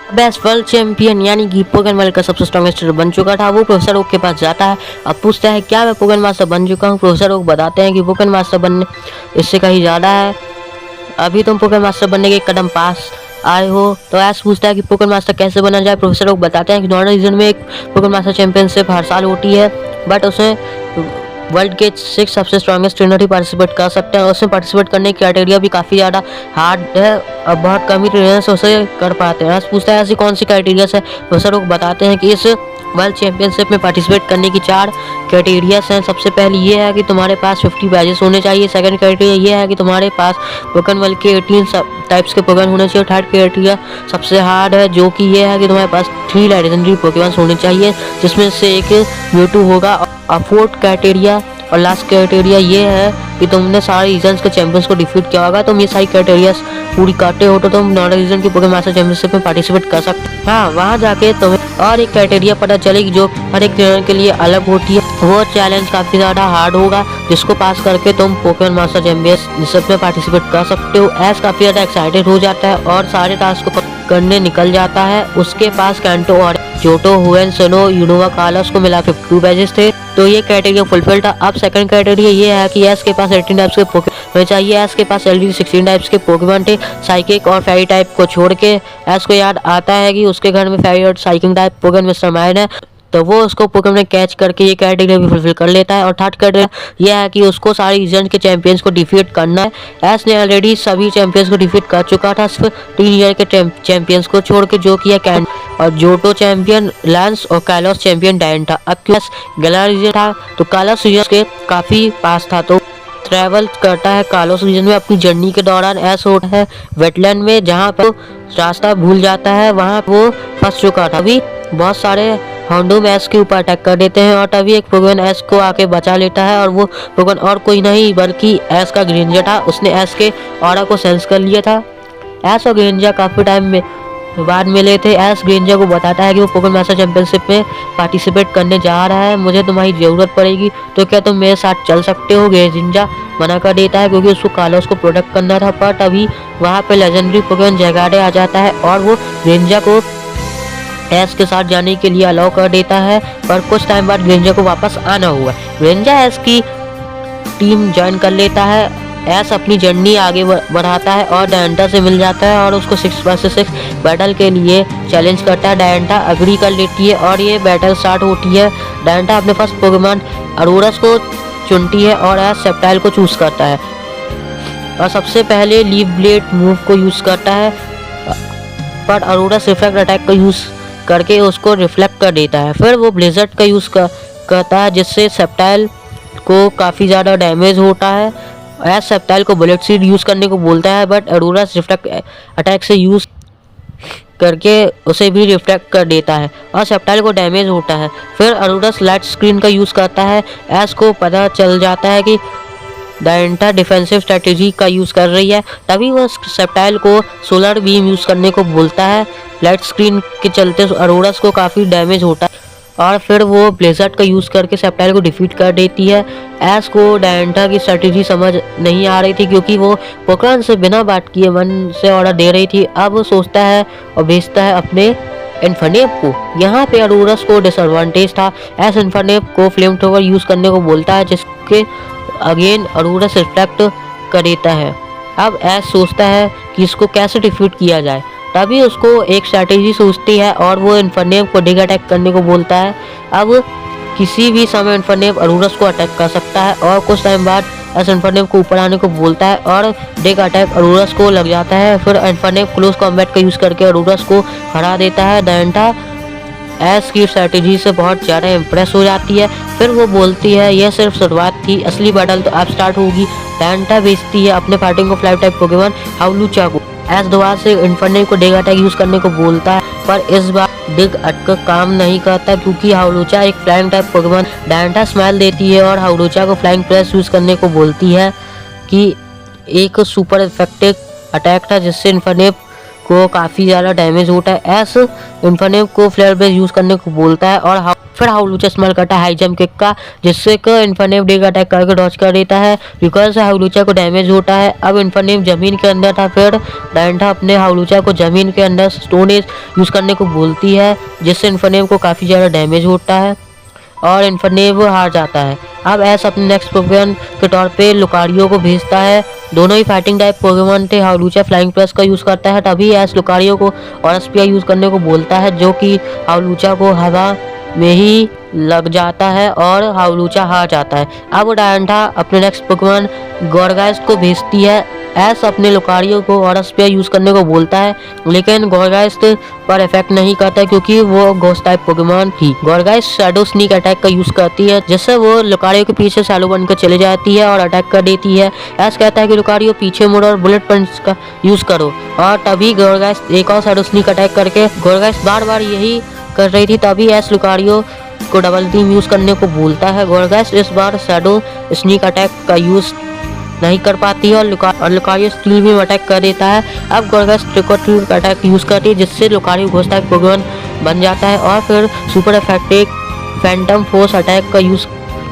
Best world champion यानी कि Pokemon world का सबसे स्ट्रॉन्गेस्ट बन चुका था। वो प्रोफेसर ओक के पास जाता है, अब पूछता है क्या मैं पोकेमॉन मास्टर बन चुका हूँ। प्रोफेसर ओक बताते हैं कि पोकेमॉन मास्टर बनने इससे कहीं ज़्यादा है, अभी तुम पोकेमॉन मास्टर बनने के एक कदम पास आए हो। तो ऐश पूछता है कि पोकेमॉन मास्टर कैसे बना जाए। प्रोफेसर लोग बताते हैं कि नॉर्थ रीजन में एक पोकेमॉन मास्टर चैंपियनशिप हर साल होती है, बट उसमें वर्ल्ड के 6 सबसे स्ट्रॉन्गेस्ट ट्रेनर ही पार्टिसिपेट कर सकते हैं। उसमें पार्टिसिपेट करने की क्राइटेरिया भी काफ़ी ज़्यादा हार्ड है, अब बहुत कम ही ट्रेनर्स उसे कर पाते हैं। ऐश पूछता है ऐसी कौन सी क्राइटेरियाज है। प्रोफेसर लोग बताते हैं कि इस वर्ल्ड चैंपियनशिप में पार्टिसिपेट करने की 4 क्राइटेरियाज हैं। सबसे पहली ये है कि तुम्हारे पास 50 बैजेस होने चाहिए। सेकंड क्राइटेरिया ये है कि तुम्हारे पास पोकेमॉन वर्ल्ड के 18 टाइप्स के पोकेमॉन होने चाहिए। थर्ड क्राइटेरिया सबसे हार्ड है, जो कि ये है कि तुम्हारे पास 3 लेजेंडरी पोकेमॉन होने चाहिए, जिसमें से एक म्यूटू होगा। और फोर्थ क्राइटेरिया और लास्ट क्राइटेरिया ये है कि तुमने सारे रीजन्स के चैंपियंस को डिफीट किया होगा। तुम ये सारी क्राइटेरियाज पूरी करते हो तो तुम नॉर्थ रीजन की पोकेमॉन मास्टर चैंपियनशिप में पार्टिसिपेट कर सकते हो। हाँ, वहाँ जाके तुम्हें और एक क्राइटेरिया पता चलेगी जो हर एक ट्रेनर के लिए अलग होती है। वो चैलेंज काफ़ी ज़्यादा हार्ड होगा, जिसको पास करके तुम पोकेमॉन मास्टर चैंपियनशिप में पार्टिसिपेट कर सकते हो। ऐश काफ़ी ज़्यादा एक्साइटेड हो जाता है और सारे टास्क को करने निकल जाता है। उसके पास कैंटो और जोटो, हुएन, सेनो, यूनोवा, कालस को मिला 52 बैजेस थे, तो ये क्राइटेरिया फुलफिल था। अब सेकंड क्राइटेरिया ये है कि एस के पास 18 टाइप्स के पोकेमॉन चाहिए। एस के पास ऑलरेडी 16 टाइप्स के पोकेमॉन थे। साइकिक और फेरी टाइप को छोड़ के एस को याद आता है कि उसके घर में फेरी और psychic type Pokemon mister mine है, तो वो उसको पोकेमॉन कैच करके ये क्राइटेरिया भी फुलफिल कर लेता है। और थर्ड क्राइटेरिया यह है कि उसको सारे रीजन के चैंपियंस को डिफीट करना है। एस ने ऑलरेडी सभी चैंपियंस को डिफीट कर चुका था, सिर्फ 3 ईयर के चैंपियंस को छोड़ के, जो कि है कैन और जोटो चैंपियन लैंस और कालोस चैंपियन डायन था। अब क्लास गला रीजन था तो कालोस रीजन के काफ़ी पास था, तो ट्रैवल करता है कालोस रीजन में। अपनी जर्नी के दौरान ऐसा होता है वेटलैंड में, जहाँ पर रास्ता भूल जाता है, वहाँ वो फंस चुका था। अभी बहुत सारे होंडोम एस के ऊपर अटैक कर देते हैं और तभी एक पोकेमॉन एस को आके बचा लेता है, और वो पोकेमॉन और कोई नहीं बल्कि एस का ग्रेंजर था। उसने एस के ऑरा को सेंस कर लिया था। एस और ग्रेंजर काफ़ी टाइम में बाद मिले थे। एस ग्रेंजर को बताता है कि वो पोकेमॉन मास्टर चैंपियनशिप में पार्टिसिपेट करने जा रहा है, मुझे तुम्हारी ज़रूरत पड़ेगी, तो क्या तुम मेरे साथ चल सकते हो। ग्रेंजर मना कर देता है क्योंकि उसको कालोस को प्रोटेक्ट करना था, पर तभी वहाँ पे लेजेंडरी पोकेमॉन जगाडे आ जाता है और वो ग्रेंजर को एस के साथ जाने के लिए अलाउ कर देता है। पर कुछ टाइम बाद ग्रेंजर को वापस आना हुआ। ग्रेंजर एस की टीम ज्वाइन कर लेता है। एस अपनी जर्नी आगे बढ़ाता है और डायंटा से मिल जाता है और उसको 6 vs 6 बैटल के लिए चैलेंज करता है। डायंटा अग्री कर लेती है और ये बैटल स्टार्ट होती है। डायंटा अपने फर्स्ट पोकेमॉन अरोरस को चुनती है और एस सेप्टाइल को चूज करता है और सबसे पहले लीफ ब्लेड मूव को यूज करता है, पर अरोरस रिफ्लेक्ट अटैक का यूज करके उसको रिफ्लेक्ट कर देता है। फिर वो ब्लेजर्ड का यूज करता है, जिससे सेप्टाइल को काफ़ी ज़्यादा डैमेज होता है। एस सेप्टाइल को बुलेट सीड यूज़ करने को बोलता है, बट अरोरस रिफ्लेक्ट अटैक से यूज़ करके उसे भी रिफ्लेक्ट कर देता है और सेप्टाइल को डैमेज होता है। फिर अरोरस लाइट स्क्रीन का यूज़ करता है। एस को पता चल जाता है कि डायंटा डिफेंसिव स्ट्रेटेजी का यूज़ कर रही है, तभी वह सेप्टाइल को सोलर बीम यूज़ करने को बोलता है। लाइट स्क्रीन के चलते अरोरस को काफ़ी डैमेज होता है और फिर वो ब्लेजर्ड का यूज़ करके सेप्टाइल को डिफीट कर देती है। एस को डायंटा की स्ट्रेटेजी समझ नहीं आ रही थी, क्योंकि वो पोकेमॉन से बिना बात किए मन से ऑर्डर दे रही थी। अब वो सोचता है और भेजता है अपने इन्फर्नेप को। यहाँ पे अरोरस को डिसएडवांटेज था। एस इन्फर्नेप को फ्लेम थ्रोवर यूज़ करने को बोलता है, जिसके अगेन अरोरस रिफ्लेक्ट कर देता है। अब एस सोचता है कि इसको कैसे डिफीट किया जाए, तभी उसको एक स्ट्रैटेजी सोचती है और वो इन्फर्नेप को डिग अटैक करने को बोलता है। अब किसी भी समय इन्फर्नेप अरोरस को अटैक कर सकता है और कुछ टाइम बाद एस इन्फर्नेप को ऊपर आने को बोलता है और डिग अटैक अरोरस को लग जाता है। फिर इन्फर्नेप क्लोज कॉम्बैट का यूज़ करके अरोरस को हरा देता है। डायंटा एस की स्ट्रैटेजी से बहुत ज़्यादा इम्प्रेस हो जाती है। फिर वो बोलती है यह सिर्फ शुरुआत थी, असली बैटल तो अब स्टार्ट होगी। डायंटा भेजती है अपने फाइटिंग को फ्लाइट टाइप पोकेमॉन हाउलूचा को। एस दोबारा से इन्फर्नेप को डिग अटैक यूज़ करने को बोलता है, पर इस बार डिग अटैक काम नहीं करता क्योंकि हाउलूचा एक फ्लाइंग टाइप पोकेमॉन। डायंटा स्माइल देती है और हाउलूचा को फ्लाइंग प्रेस यूज़ करने को बोलती है कि एक सुपर इफेक्टिव अटैक था, जिससे इन्फर्नेप को काफ़ी ज़्यादा डैमेज होता है। एस इन्फर्नेम को फ्लेयर बेस यूज़ करने को बोलता है और फिर हाउलूचा इस्तेमाल करता है हाई जंप किक का, जिससे कि इन्फर्नेम डेग अटैक करके डॉज कर देता है, बिकॉज हाउलूचा को डैमेज होता है। अब इन्फर्नेम जमीन के अंदर था, फिर डायंठा अपने हाउलूचा को जमीन के अंदर स्टोन एज यूज़ करने को बोलती है, जिससे इन्फर्नेम को काफ़ी ज़्यादा डैमेज होता है और इन्फर्नेम हार जाता है। अब एस अपने नेक्स्ट पोकेमॉन के तौर पे लुकारियो को भेजता है। दोनों ही फाइटिंग टाइप पोकेमॉन थे। हाउलूचा फ्लाइंग प्रेस का यूज़ करता है, तभी एस लुकारियो को और स्पीयर यूज़ करने को बोलता है, जो कि हाउलूचा को हवा में ही लग जाता है और हाउलूचा हार जाता है। अब डायंठा अपने नेक्स्ट पोकेमॉन गोरगाइस्ट को भेजती है। एस अपने लुकारियो को और स्पीयर यूज़ करने को बोलता है, लेकिन गोरगाइस्ट पर इफेक्ट नहीं करता है क्योंकि वो घोस्ट टाइप पोकेमॉन थी। गोरगाइस्ट शैडो स्नीक अटैक का यूज़ करती है, जिससे वो लुकारियो के पीछे शैडो बनकर चले जाती है और अटैक कर देती है। एस कहता है कि लुकारियो पीछे मुड़ और बुलेट पंच का यूज़ करो, और तभी गोरगाइस्ट एक और शैडो स्नीक अटैक करके गोरगाइस्ट बार बार यही कर रही थी, तभी एस लुकारियो को डबल टीम यूज़ करने को बोलता है। गोरगाइस्ट इस बार शैडो स्नीक अटैक का यूज़ नहीं कर पाती है और लुकारियो स्टील भी अटैक कर देता है। अब गोरगाइस्ट ट्रिकोट्री अटैक यूज़ करती है, जिससे लुकारियो घोस्ट टाइप पोकेमॉन बन जाता है और फिर super effective Phantom force attack का यूज़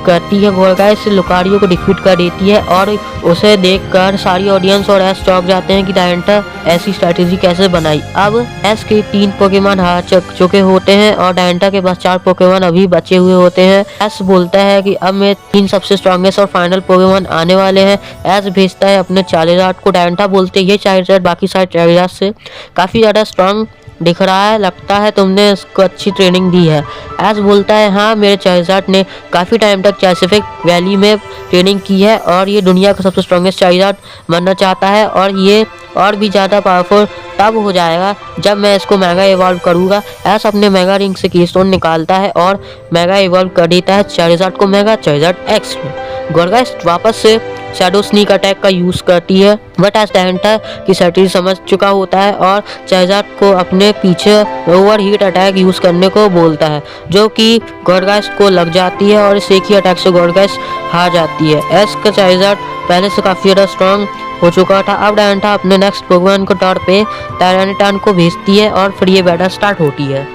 करती है। गोरगाइस्ट लुकारियो को डिफीट कर देती है और उसे देखकर सारी ऑडियंस और एस चौंक जाते हैं कि डायंठा ऐसी स्ट्रैटेजी कैसे बनाई। अब एस के 3 पोकेमॉन हार चुके होते हैं और डायंठा के पास 4 पोकेमॉन अभी बचे हुए होते हैं। एस बोलता है कि अब मेरे 3 सबसे स्ट्रॉन्गेस्ट और फाइनल पोकेमॉन आने वाले हैं। एस भेजता है अपने चार्जरार्ड को। डायंठा बोलते हैं ये चार्जरार्ड बाकी सारे चार्जरार्ड से काफ़ी ज़्यादा स्ट्रॉन्ग दिख रहा है, लगता है तुमने इसको अच्छी ट्रेनिंग दी है। एस बोलता है हाँ, मेरे चार्जरार्ड ने काफ़ी टाइम तक पैसिफिक वैली में ट्रेनिंग की है और ये दुनिया का सबसे स्ट्रॉन्गेस्ट चार्जरार्ड बनना चाहता है, और ये और भी ज़्यादा पावरफुल तब हो जाएगा जब मैं इसको मेगा इवॉल्व करूँगा। एस अपने मेगा रिंग से कीस्टोन निकालता है और मेगा इवॉल्व कर देता है चार्जरार्ड को मेगा चार्जरार्ड एक्स में। गोरगाइस्ट वापस से शैडो स्नीक अटैक का यूज़ करती है, बट एस डायंठा की स्ट्रैटेजी समझ चुका होता है और चार्जरार्ड को अपने पीछे ओवर हीट अटैक यूज़ करने को बोलता है, जो कि गोरगाइस्ट को लग जाती है और इस एक ही अटैक से गोरगाइस्ट हार जाती है। एस का चार्जरार्ड पहले से काफ़ी ज़्यादा स्ट्रॉन्ग हो चुका था। अब डायंठा अपने नेक्स्ट पोकेमॉन के तौर पे टायरानिटान को भेजती है और फिर ये बैटल स्टार्ट होती है।